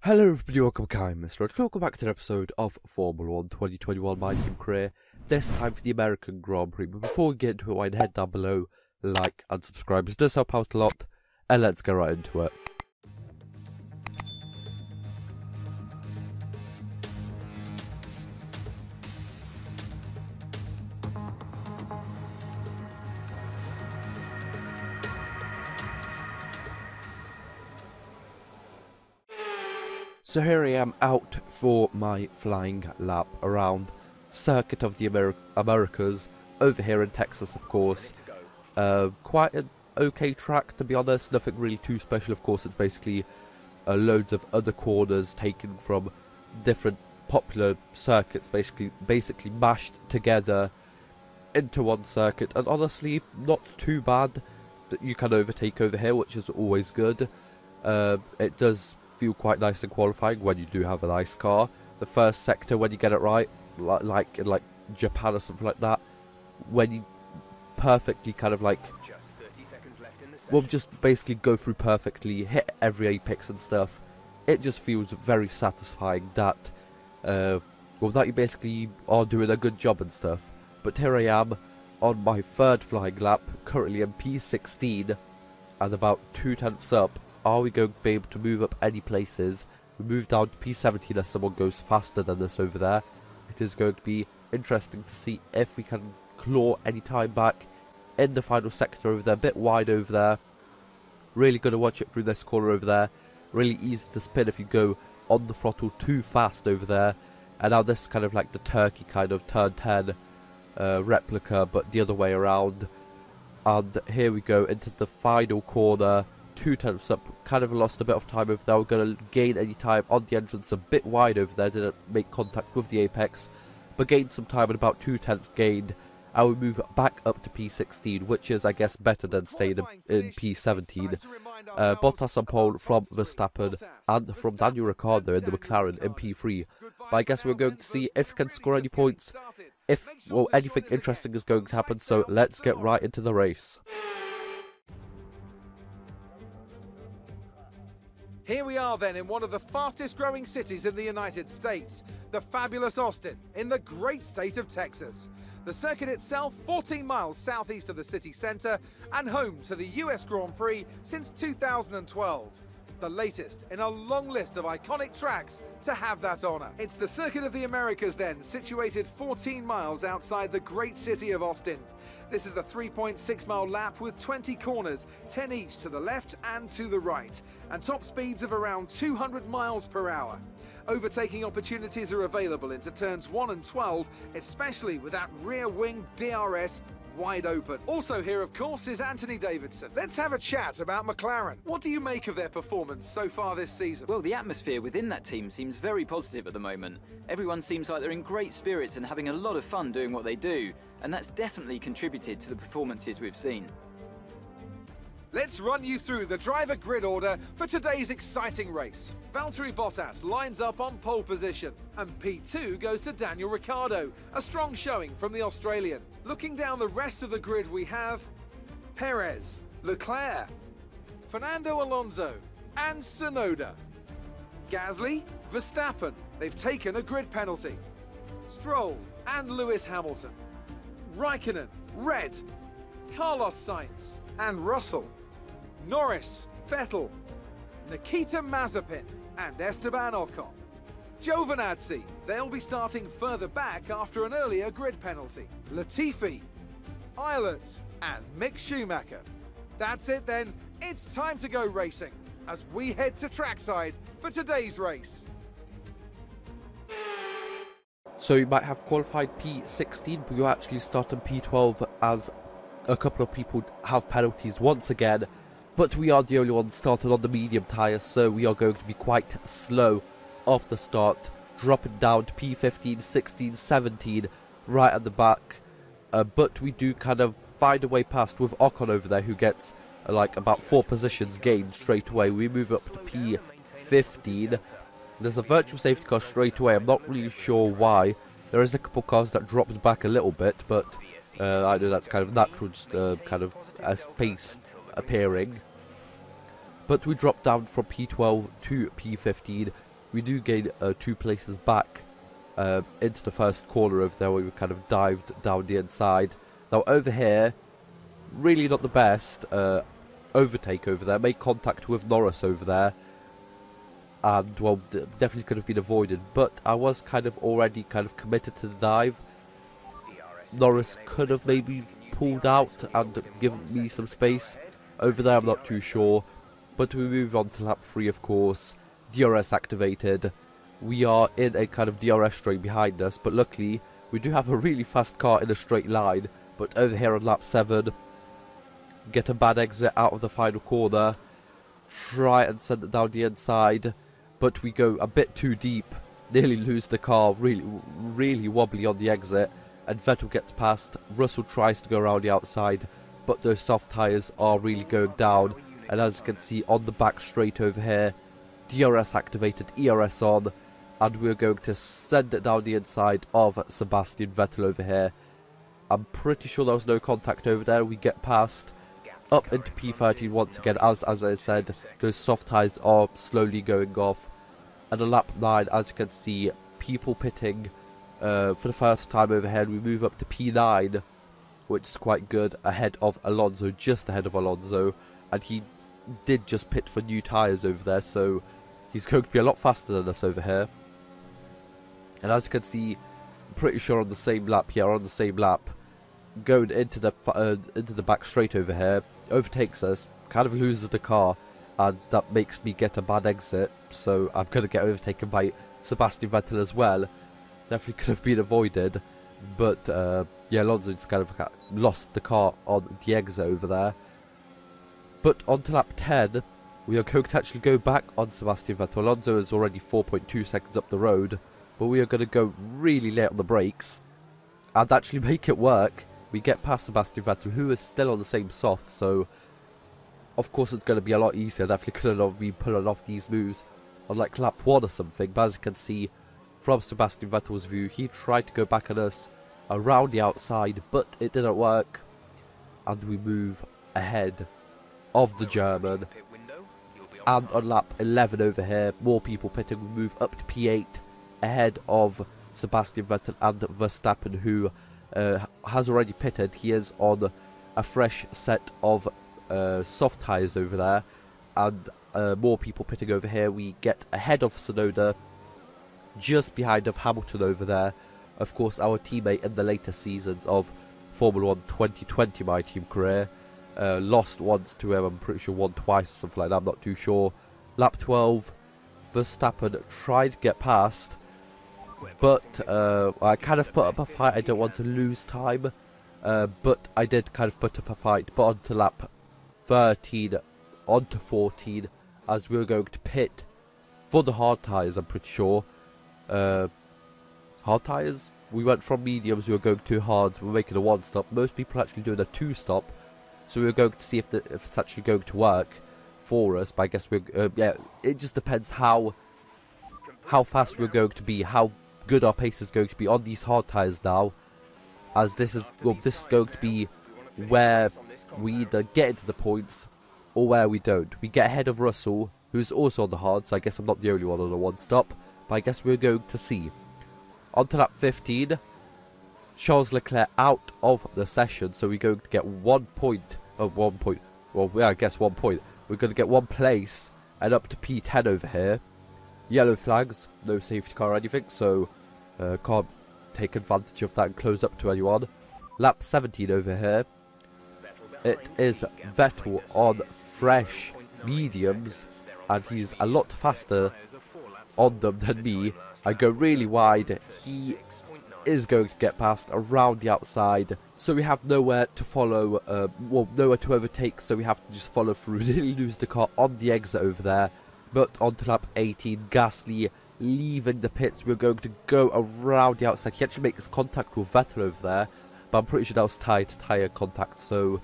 Hello everybody, welcome back. I'm MrRedClaw. Welcome back to an episode of Formula 1 2021 My Team Career, this time for the American Grand Prix. But before we get into it, why head down below, like and subscribe. It does help out a lot, and let's get right into it. So here I am out for my flying lap around Circuit of the Americas, over here in Texas, of course. Quite an okay track, to be honest, nothing really too special. Of course, it's basically loads of other corners taken from different popular circuits, basically mashed together into one circuit, and honestly, not too bad that you can overtake over here, which is always good. It does feel quite nice in qualifying when you do have a nice car. The first sector, when you get it right, like in Japan or something like that, when you perfectly just basically go through perfectly, hit every apex and stuff, it just feels very satisfying that that you basically are doing a good job and stuff. But here I am on my third flying lap, currently in P16 and about 2/10 up. Are we going to be able to move up any places? We move down to P17 as someone goes faster than us over there. It is going to be interesting to see if we can claw any time back in the final sector over there. A bit wide over there. Really going to watch it through this corner over there. Really easy to spin if you go on the throttle too fast over there. And now this is kind of like the turkey kind of turn 10 replica, but the other way around. And here we go into the final corner. 2/10 up, kind of lost a bit of time over there. We're going to gain any time on the entrance, a bit wide over there, didn't make contact with the apex, but gained some time at about 2/10 gained, and we move back up to P16, which is, I guess, better than staying in P17. Bottas on pole from Verstappen, and from Daniel Ricciardo in the McLaren in P3. But I guess we're going to see if we can score any points, if, well, anything interesting is going to happen, so let's get right into the race. Here we are then in one of the fastest growing cities in the United States, the fabulous Austin, in the great state of Texas. The circuit itself 14 miles southeast of the city centre and home to the US Grand Prix since 2012. The latest in a long list of iconic tracks to have that honour. It's the Circuit of the Americas then, situated 14 miles outside the great city of Austin. This is the 3.6-mile lap with 20 corners, 10 each to the left and to the right, and top speeds of around 200 miles per hour. Overtaking opportunities are available into turns 1 and 12, especially with that rear wing DRS wide open. Also here, of course, is Anthony Davidson. Let's have a chat about McLaren. What do you make of their performance so far this season? Well, the atmosphere within that team seems very positive at the moment. Everyone seems like they're in great spirits and having a lot of fun doing what they do, and that's definitely contributed to the performances we've seen. Let's run you through the driver grid order for today's exciting race. Valtteri Bottas lines up on pole position, and P2 goes to Daniel Ricciardo, a strong showing from the Australian. Looking down the rest of the grid, we have Perez, Leclerc, Fernando Alonso, and Tsunoda. Gasly, Verstappen, they've taken a grid penalty. Stroll and Lewis Hamilton. Raikkonen, red. Carlos Sainz and Russell. Norris, Vettel, Nikita Mazepin and Esteban Ocon. Giovinazzi, they'll be starting further back after an earlier grid penalty. Latifi, Eilert and Mick Schumacher. That's it then, it's time to go racing as we head to trackside for today's race. So you might have qualified P16, but you actually start in P12 as a couple of people have penalties once again, but we are the only ones started on the medium tyres, so we are going to be quite slow off the start, dropping down to P15, 16, 17 right at the back, but we do kind of find a way past with Ocon over there, who gets about 4 positions gained straight away. We move up to P15. There's a virtual safety car straight away. I'm not really sure why. There is a couple cars that dropped back a little bit, but I know that's kind of natural, kind of a face appearing. But we drop down from P12 to P15. we do gain 2 places back into the first corner over there, where we kind of dived down the inside. Now over here, really not the best overtake over there. Made contact with Norris over there, and well, definitely could have been avoided, but I was kind of already kind of committed to the dive. Norris could have maybe pulled out and given me some space over there, I'm not too sure. But we move on to lap 3, of course. DRS activated. We are in a kind of DRS string behind us, but luckily we do have a really fast car in a straight line. But over here on lap 7, get a bad exit out of the final corner, try and send it down the inside, but we go a bit too deep, nearly lose the car, really wobbly on the exit, and Vettel gets past. Russell tries to go around the outside, but those soft tyres are really going down, and as you can see on the back straight over here, DRS activated, ERS on, and we're going to send it down the inside of Sebastian Vettel over here. I'm pretty sure there was no contact over there. We get past, up into P13 once again. As I said, those soft tyres are slowly going off. And on lap 9, as you can see, people pitting for the first time over here. We move up to P9, which is quite good, ahead of Alonso, just ahead of Alonso. And he did just pit for new tyres over there, so he's going to be a lot faster than us over here. And as you can see, I'm pretty sure on the same lap here, on the same lap, going into the back straight over here, overtakes us, kind of loses the car, and that makes me get a bad exit, so I'm going to get overtaken by Sebastian Vettel as well. Definitely could have been avoided, but yeah, Alonso just kind of lost the car on the exit over there. But on to lap 10, we are going to actually go back on Sebastian Vettel. Alonso is already 4.2 seconds up the road, but we are going to go really late on the brakes and actually make it work. We get past Sebastian Vettel, who is still on the same soft, so of course it's going to be a lot easier. Definitely could have been pulling off these moves on like lap 1 or something, but as you can see from Sebastian Vettel's view, he tried to go back on us around the outside, but it didn't work, and we move ahead of the German. And on lap 11 over here, more people pitting. We move up to P8 ahead of Sebastian Vettel and Verstappen, who has already pitted. He is on a fresh set of soft tyres over there, and more people pitting over here. We get ahead of Tsunoda, just behind of Hamilton over there. Of course, our teammate in the later seasons of Formula 1 2020, my team career. Lost once to him, I'm pretty sure won twice or something like that, I'm not too sure. Lap 12, Verstappen tried to get past, but I kind of put up a fight. I don't want to lose time, but I did kind of put up a fight. But on to lap 13, on to 14, as we were going to pit for the hard tyres, I'm pretty sure. Hard tyres? We went from mediums, we were going to hards, we were making a 1-stop. Most people are actually doing a 2-stop. So we were going to see if it's actually going to work for us. But I guess we're yeah. It just depends how fast we're going to be, how good our pace is going to be on these hard tyres now. As this is going to be where we either get into the points or where we don't. We get ahead of Russell, who's also on the hard. So I guess I'm not the only one on a 1-stop. But I guess we're going to see. On to lap 15. Charles Leclerc out of the session, so we're going to get 1 point. Well, yeah, I guess 1 point. We're going to get 1 place and up to P10 over here. Yellow flags, no safety car or anything, so can't take advantage of that and close up to anyone. Lap 17 over here. It is Vettel on fresh mediums, and he's a lot faster on them than me. I go really wide. He is going to get past around the outside, so we have nowhere to follow, well, nowhere to overtake, so we have to just follow through. Really lose the car on the exit over there. But on to lap 18, Gasly leaving the pits. We're going to go around the outside. He actually makes contact with Vettel over there, but I'm pretty sure that was tyre contact, so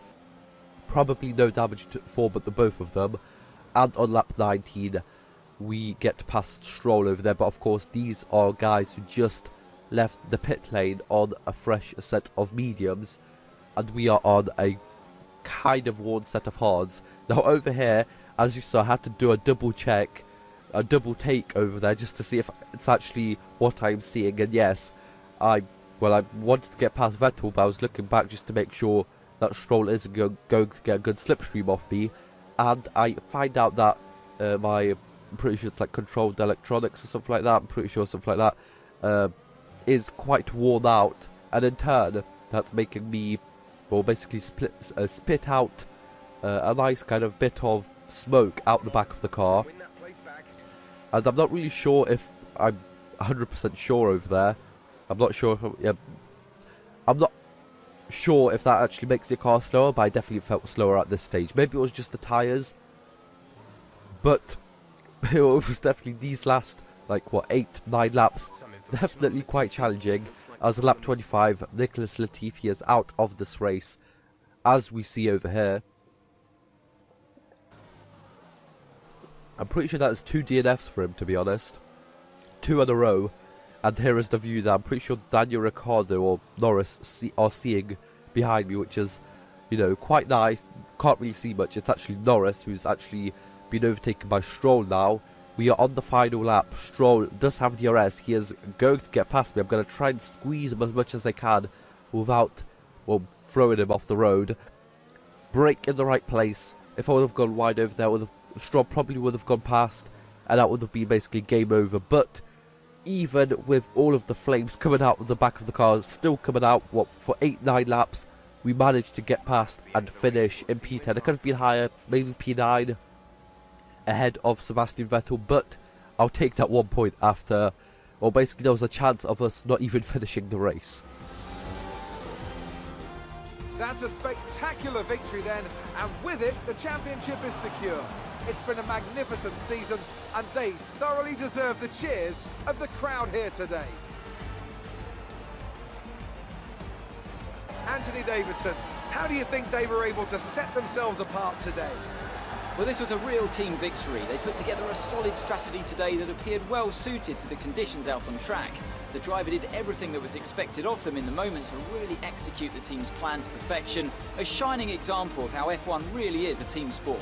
probably no damage for but the both of them. And on lap 19, we get past Stroll over there, but of course these are guys who just left the pit lane on a fresh set of mediums, and we are on a kind of worn set of hards. Now over here, as you saw, I had to do a double check a double take over there just to see if it's actually what I'm seeing. And yes, I wanted to get past Vettel, but I was looking back just to make sure that Stroll isn't going to get a good slipstream off me. And I find out that I'm pretty sure it's like controlled electronics or something like that, I'm pretty sure something like that, is quite worn out. And in turn, that's making me, well, basically spit out a nice kind of bit of smoke out the back of the car. And I'm not really sure if I'm 100% sure over there. I'm not sure if I'm not sure if that actually makes the car slower, but I definitely felt slower at this stage. Maybe it was just the tyres, but it was definitely these last, like, what, 8-9 laps, definitely quite challenging. As lap 25, Nicholas Latifi is out of this race, as we see over here. I'm pretty sure that is 2 DNFs for him, to be honest. 2 in a row. And here is the view that I'm pretty sure Daniel Ricciardo or Norris are seeing behind me, which is, you know, quite nice. Can't really see much. It's actually Norris who's actually been overtaken by Stroll now. We are on the final lap. Stroll does have DRS. He is going to get past me. I'm going to try and squeeze him as much as I can without, well, throwing him off the road. Brake in the right place. If I would have gone wide over there, Stroll probably would have gone past, and that would have been basically game over. But even with all of the flames coming out of the back of the car, still coming out, what, for 8-9 laps, we managed to get past and finish in P10. It could have been higher, maybe P9, ahead of Sebastian Vettel, but I'll take that 1 point after, well, basically there was a chance of us not even finishing the race. That's a spectacular victory then, and with it, the championship is secure. It's been a magnificent season, and they thoroughly deserve the cheers of the crowd here today. Anthony Davidson, how do you think they were able to set themselves apart today? Well, this was a real team victory. They put together a solid strategy today that appeared well suited to the conditions out on track. The driver did everything that was expected of them in the moment to really execute the team's plan to perfection. A shining example of how F1 really is a team sport.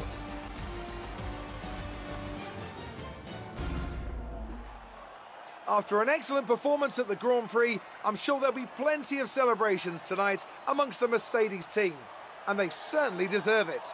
After an excellent performance at the Grand Prix, I'm sure there'll be plenty of celebrations tonight amongst the Mercedes team, and they certainly deserve it.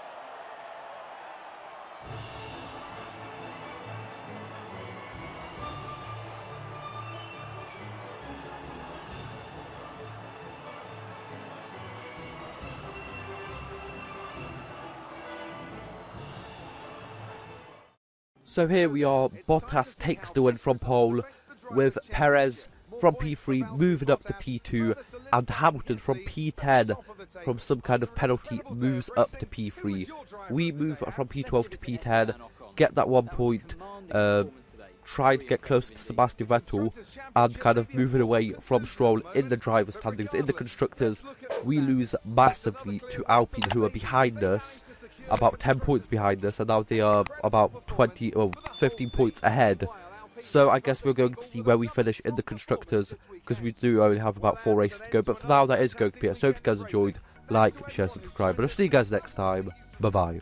So here we are, Bottas takes the win from pole, with Perez from P3 moving up to P2, and Hamilton from P10 from some kind of penalty moves up to P3. We move from P12 to P10, get that 1 point, try to get close to Sebastian Vettel, and kind of moving away from Stroll in the driver's standings. In the constructors, we lose massively to Alpine, who are behind us, about 10 points behind us, and now they are about 20 or 15 points ahead. So I guess we're going to see where we finish in the constructors, because we do only have about 4 races to go. But for now, that is going to be it. So I hope you guys enjoyed. Like, share, subscribe, and I'll see you guys next time. Bye bye.